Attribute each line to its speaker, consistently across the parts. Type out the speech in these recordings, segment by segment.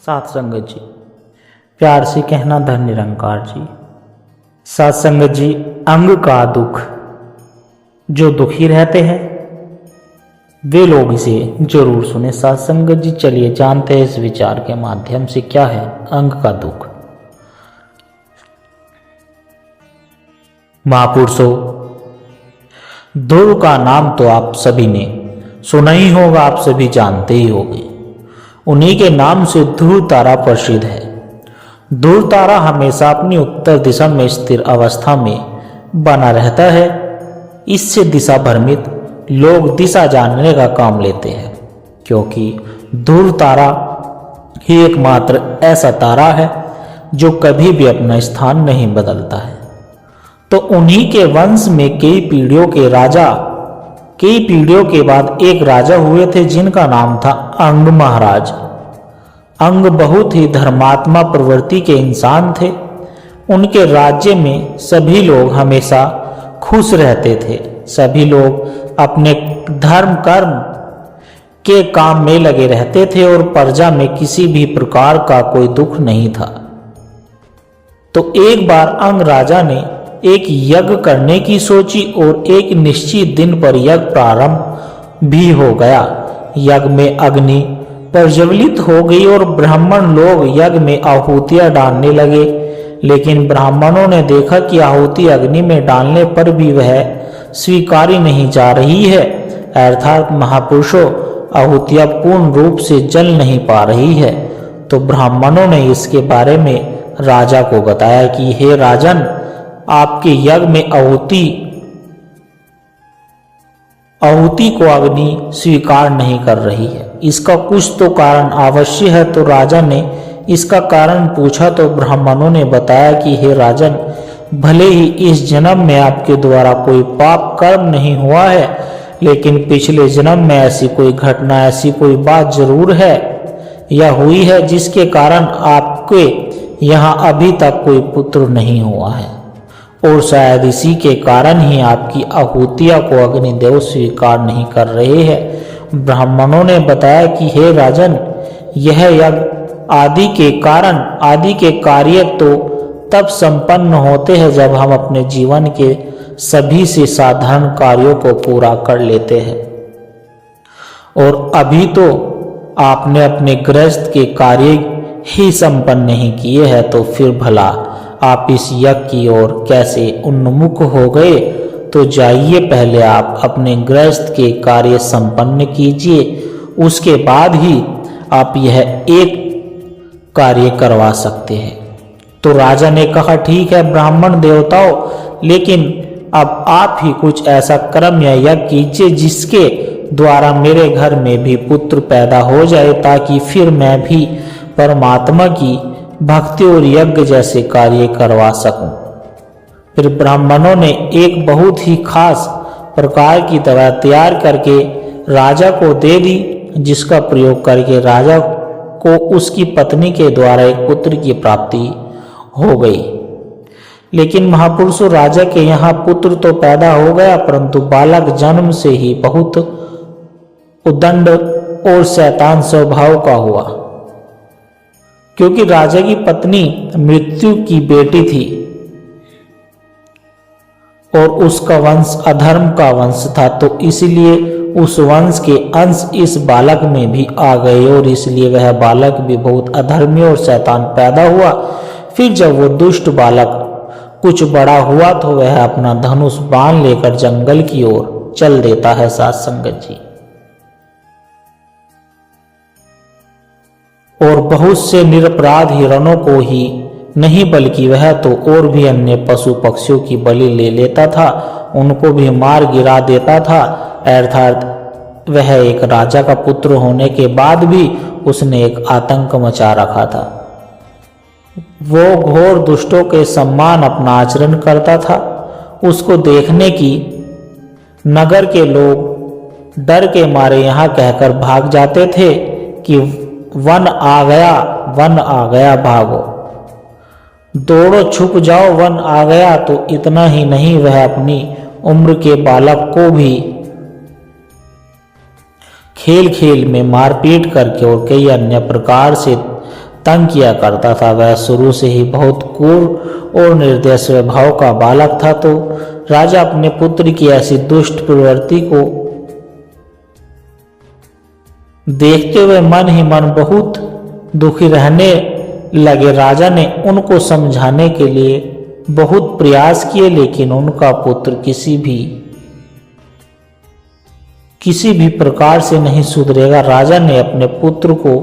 Speaker 1: साथ संगत जी, प्यार से कहना धन निरंकार जी। साथ संगत जी, अंग का दुख, जो दुखी रहते हैं वे लोग इसे जरूर सुने। साथ संगत जी, चलिए जानते हैं इस विचार के माध्यम से क्या है अंग का दुख। महापुरुषों, ध्रुव का नाम तो आप सभी ने सुना ही होगा, आप सभी जानते ही होंगे। उन्हीं के नाम से ध्रुव तारा प्रसिद्ध है। ध्रुव तारा हमेशा अपनी उत्तर दिशा में स्थिर अवस्था में बना रहता है। इससे दिशा भ्रमित लोग दिशा जानने का काम लेते हैं, क्योंकि ध्रुव तारा ही एकमात्र ऐसा तारा है जो कभी भी अपना स्थान नहीं बदलता है। तो उन्हीं के वंश में कई पीढ़ियों के बाद एक राजा हुए थे जिनका नाम था अंग महाराज। अंग बहुत ही धर्मात्मा प्रवृत्ति के इंसान थे। उनके राज्य में सभी लोग हमेशा खुश रहते थे। सभी लोग अपने धर्म कर्म के काम में लगे रहते थे और प्रजा में किसी भी प्रकार का कोई दुख नहीं था। तो एक बार अंग राजा ने एक यज्ञ करने की सोची और एक निश्चित दिन पर यज्ञ प्रारंभ भी हो गया। यज्ञ में अग्नि प्रज्वलित हो गई और ब्राह्मण लोग यज्ञ में आहुतियां डालने लगे। लेकिन ब्राह्मणों ने देखा कि आहुति अग्नि में डालने पर भी वह स्वीकारी नहीं जा रही है, अर्थात महापुरुषों आहुतियां पूर्ण रूप से जल नहीं पा रही है। तो ब्राह्मणों ने इसके बारे में राजा को बताया कि हे राजन, आपके यज्ञ में आहुति को अग्नि स्वीकार नहीं कर रही है। इसका कुछ तो कारण अवश्य है। तो राजा ने इसका कारण पूछा तो ब्राह्मणों ने बताया कि हे राजन, भले ही इस जन्म में आपके द्वारा कोई पाप कर्म नहीं हुआ है, लेकिन पिछले जन्म में ऐसी कोई घटना, ऐसी कोई बात जरूर है या हुई है जिसके कारण आपके यहाँ अभी तक कोई पुत्र नहीं हुआ है, और शायद इसी के कारण ही आपकी आहुतियां को अग्निदेव स्वीकार नहीं कर रहे हैं। ब्राह्मणों ने बताया कि हे राजन, यह यज्ञ आदि के कार्य तो तब संपन्न होते हैं जब हम अपने जीवन के सभी से साधारण कार्यों को पूरा कर लेते हैं, और अभी तो आपने अपने गृहस्थ के कार्य ही संपन्न नहीं किए हैं, तो फिर भला आप इस यज्ञ की ओर कैसे उन्मुख हो गए। तो जाइए, पहले आप अपने गृहस्थ के कार्य संपन्न कीजिए, उसके बाद ही आप यह एक कार्य करवा सकते हैं। तो राजा ने कहा, ठीक है ब्राह्मण देवताओं, लेकिन अब आप ही कुछ ऐसा कर्म या यज्ञ कीजिए जिसके द्वारा मेरे घर में भी पुत्र पैदा हो जाए, ताकि फिर मैं भी परमात्मा की भक्ति और यज्ञ जैसे कार्य करवा सकूं। फिर ब्राह्मणों ने एक बहुत ही खास प्रकार की दवा तैयार करके राजा को दे दी, जिसका प्रयोग करके राजा को उसकी पत्नी के द्वारा एक पुत्र की प्राप्ति हो गई। लेकिन महापुरुषों, राजा के यहाँ पुत्र तो पैदा हो गया, परंतु बालक जन्म से ही बहुत उद्दंड और शैतान स्वभाव का हुआ, क्योंकि राजा की पत्नी मृत्यु की बेटी थी और उसका वंश अधर्म का वंश था। तो इसलिए उस वंश के अंश इस बालक में भी आ गए और इसलिए वह बालक भी बहुत अधर्मी और शैतान पैदा हुआ। फिर जब वो दुष्ट बालक कुछ बड़ा हुआ तो वह अपना धनुष बाण लेकर जंगल की ओर चल देता है। साथ संगत जी, और बहुत से निरपराध हिरणों को ही नहीं बल्कि वह तो और भी अन्य पशु पक्षियों की बलि ले लेता था, उनको भी मार गिरा देता था। अर्थात वह एक राजा का पुत्र होने के बाद भी उसने एक आतंक मचा रखा था। वो घोर दुष्टों के सम्मान अपना आचरण करता था। उसको देखने की नगर के लोग डर के मारे यहाँ कहकर भाग जाते थे कि वन आ गया भागो, दौड़ो छुप जाओ, वन आ गया। तो इतना ही नहीं, वह अपनी उम्र के बालक को भी खेल खेल में मारपीट करके और कई अन्य प्रकार से तंग किया करता था। वह शुरू से ही बहुत क्रूर और निर्दय स्वभाव का बालक था, तो राजा अपने पुत्र की ऐसी दुष्ट प्रवृत्ति को देखते हुए मन ही मन बहुत दुखी रहने लगे। राजा ने उनको समझाने के लिए बहुत प्रयास किए, लेकिन उनका पुत्र किसी भी प्रकार से नहीं सुधरेगा। राजा ने अपने पुत्र को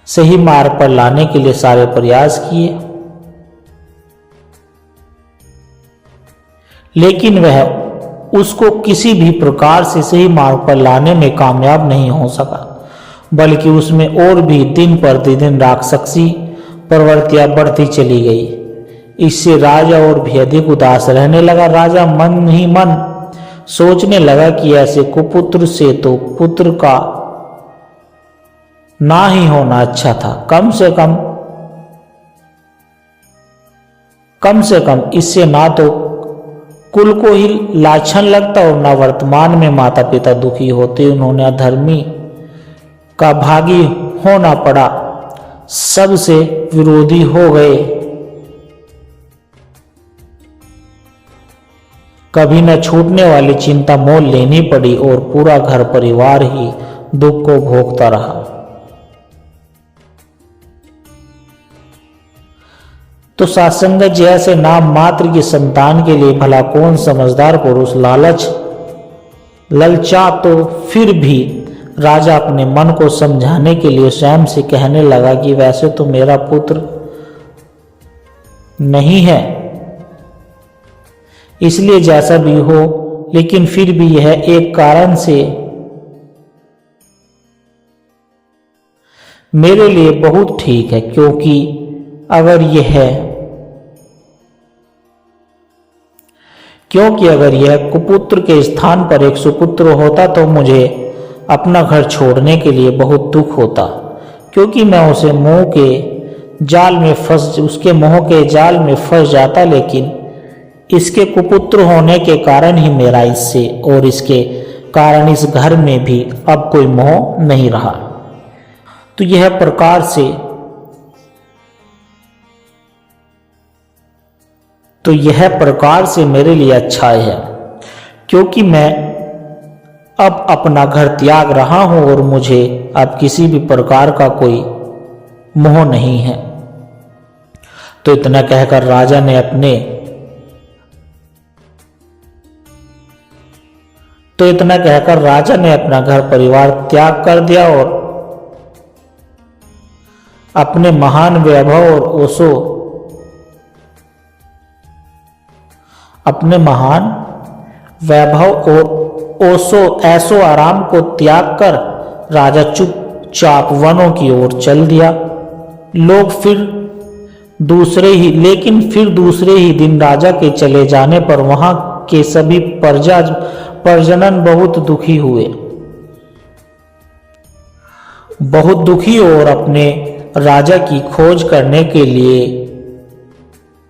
Speaker 1: सही मार्ग पर लाने के लिए सारे प्रयास किए, लेकिन वह उसको किसी भी प्रकार से सही मार्ग पर लाने में कामयाब नहीं हो सका, बल्कि उसमें और भी दिन प्रतिदिन राक्षसी प्रवृत्तियां बढ़ती चली गई। इससे राजा और भी अधिक उदास रहने लगा। राजा मन ही मन सोचने लगा कि ऐसे कुपुत्र से तो पुत्र का ना ही होना अच्छा था। कम से कम इससे ना तो कुल को ही लाछन लगता और ना वर्तमान में माता पिता दुखी होते। उन्होंने अधर्मी का भागी होना पड़ा, सबसे विरोधी हो गए। कभी न छूटने वाली चिंता मोल लेनी पड़ी और पूरा घर परिवार ही दुख को भोगता रहा। तो सासंगत जैसे नाम मात्र की संतान के लिए भला कौन समझदार पुरुष ललचा तो फिर भी राजा अपने मन को समझाने के लिए स्वयं से कहने लगा कि वैसे तो मेरा पुत्र नहीं है, इसलिए जैसा भी हो, लेकिन फिर भी यह एक कारण से मेरे लिए बहुत ठीक है, क्योंकि अगर यह कुपुत्र के स्थान पर एक सुपुत्र होता तो मुझे अपना घर छोड़ने के लिए बहुत दुख होता, क्योंकि मैं उसके मोह के जाल में फंस जाता। लेकिन इसके कुपुत्र होने के कारण ही मेरा इससे और इसके कारण इस घर में भी अब कोई मोह नहीं रहा। तो यह प्रकार से मेरे लिए अच्छा है, क्योंकि मैं अब अपना घर त्याग रहा हूं और मुझे अब किसी भी प्रकार का कोई मोह नहीं है। तो इतना कहकर राजा ने अपना घर परिवार त्याग कर दिया और अपने महान वैभव और ऐसो आराम को त्याग कर राजा चुपचाप वनों की ओर चल दिया। फिर दूसरे ही दिन राजा के चले जाने पर वहां के सभी प्रजनन बहुत दुखी और अपने राजा की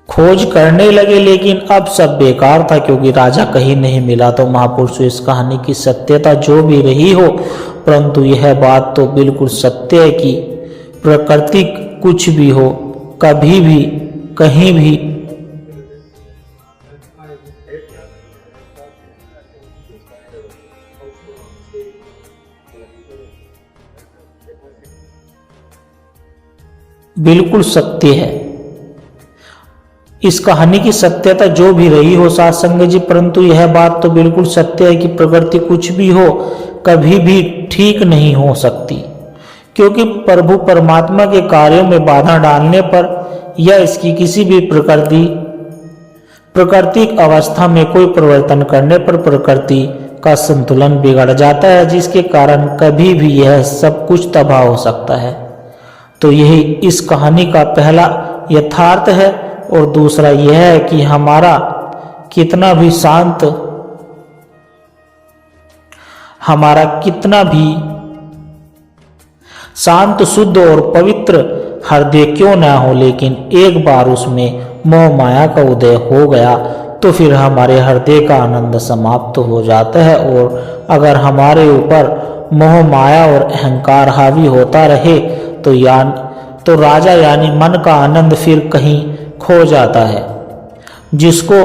Speaker 1: खोज करने लगे, लेकिन अब सब बेकार था, क्योंकि राजा कहीं नहीं मिला। तो महापुरुषों, इस कहानी की सत्यता जो भी रही हो, परंतु यह बात तो बिल्कुल सत्य है कि प्रकृति कुछ भी हो, कभी भी कहीं भी बिल्कुल सत्य है। इस कहानी की सत्यता जो भी रही हो साथ संगत जी, परंतु यह बात तो बिल्कुल सत्य है कि प्रकृति कुछ भी हो, कभी भी ठीक नहीं हो सकती, क्योंकि प्रभु परमात्मा के कार्यों में बाधा डालने पर या इसकी किसी भी प्राकृतिक अवस्था में कोई परिवर्तन करने पर प्रकृति का संतुलन बिगड़ जाता है, जिसके कारण कभी भी यह सब कुछ तबाह हो सकता है। तो यही इस कहानी का पहला यथार्थ है। और दूसरा यह है कि हमारा कितना भी शांत शुद्ध और पवित्र हृदय क्यों ना हो, लेकिन एक बार उसमें मोह माया का उदय हो गया तो फिर हमारे हृदय का आनंद समाप्त हो जाता है। और अगर हमारे ऊपर मोह माया और अहंकार हावी होता रहे तो राजा यानी मन का आनंद फिर कहीं खो जाता है, जिसको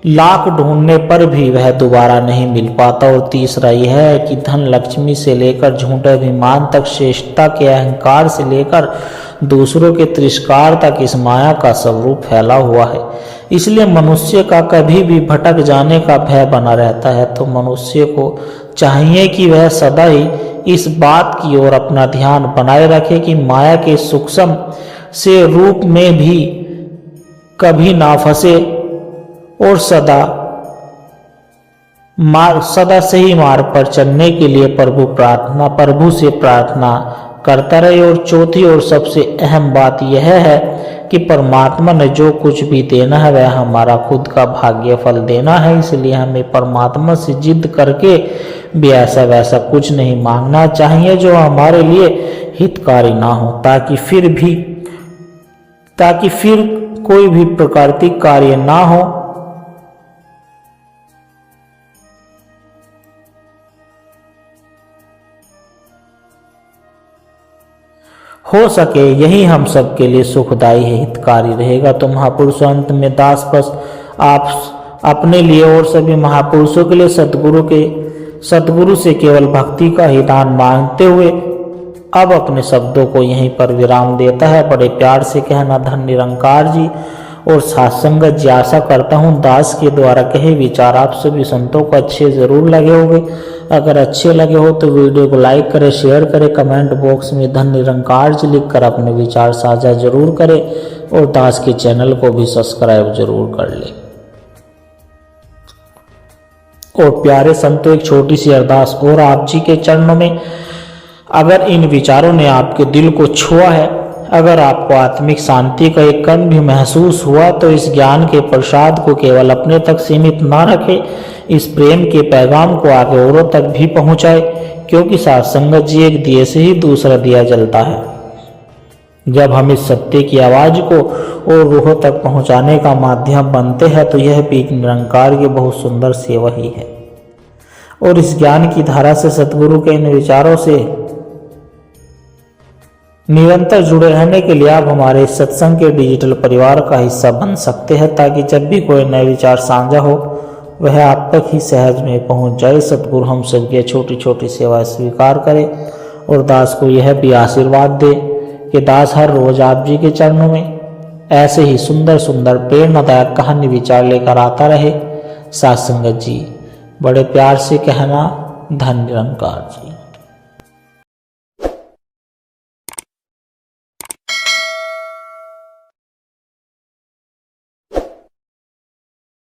Speaker 1: लाख ढूंढने पर भी वह दोबारा नहीं मिल पाता। और तीसरा यह है कि धन लक्ष्मी से लेकर झूठे अभिमान तक, श्रेष्ठता के अहंकार से लेकर दूसरों के तिरस्कार तक इस माया का स्वरूप फैला हुआ है। इसलिए मनुष्य का कभी भी भटक जाने का भय बना रहता है। तो मनुष्य को चाहिए कि वह सदा ही इस बात की ओर अपना ध्यान बनाए रखे कि माया के सूक्ष्म से रूप में भी कभी ना फंसे और सदा सही मार्ग पर चलने के लिए प्रभु से प्रार्थना करता रहे। और चौथी और सबसे अहम बात यह है कि परमात्मा ने जो कुछ भी देना है वह हमारा खुद का भाग्य फल देना है। इसलिए हमें परमात्मा से जिद करके भी ऐसा वैसा कुछ नहीं मांगना चाहिए जो हमारे लिए हितकारी ना हो, ताकि फिर कोई भी प्राकृतिक कार्य ना हो सके। यही हम सब के लिए सुखदायी है, हितकारी रहेगा। तो महापुरुषों, अंत में दास बस आप अपने लिए और सभी महापुरुषों के लिए सतगुरु से केवल भक्ति का ही दान मांगते हुए अब अपने शब्दों को यहीं पर विराम देता है। बड़े प्यार से कहना धन निरंकार जी और सत्संगत जी। आशा करता हूँ दास के द्वारा कहे विचार आप सभी संतों को अच्छे जरूर लगे होंगे। अगर अच्छे लगे हो तो वीडियो को लाइक करें, शेयर करें, कमेंट बॉक्स में धन निरंकार जी लिखकर अपने विचार साझा जरूर करें और दास के चैनल को भी सब्सक्राइब जरूर कर लें। और प्यारे संतों, एक छोटी सी अरदास और आप जी के चरणों में। अगर इन विचारों ने आपके दिल को छुआ है, अगर आपको आत्मिक शांति का एक कण भी महसूस हुआ तो इस ज्ञान के प्रसाद को केवल अपने तक सीमित ना रखें, इस प्रेम के पैगाम को आगे औरों तक भी पहुंचाए, क्योंकि सत्संगत जी एक दिए से ही दूसरा दिया जलता है। जब हम इस सत्य की आवाज को और रूहों तक पहुंचाने का माध्यम बनते हैं तो यह भी निरंकार की बहुत सुंदर सेवा ही है। और इस ज्ञान की धारा से, सतगुरु के इन विचारों से निरंतर जुड़े रहने के लिए आप हमारे सत्संग के डिजिटल परिवार का हिस्सा बन सकते हैं, ताकि जब भी कोई नए विचार साझा हो वह आप तक ही सहज में पहुंच जाए। सतगुरु हम सबकी छोटी छोटी सेवाएं स्वीकार करे और दास को यह भी आशीर्वाद दे कि दास हर रोज आप जी के चरणों में ऐसे ही सुंदर सुंदर प्रेरणादायक कहानी विचार लेकर आता रहे। सत्संगत जी। बड़े प्यार से कहना धन निरंकार जी।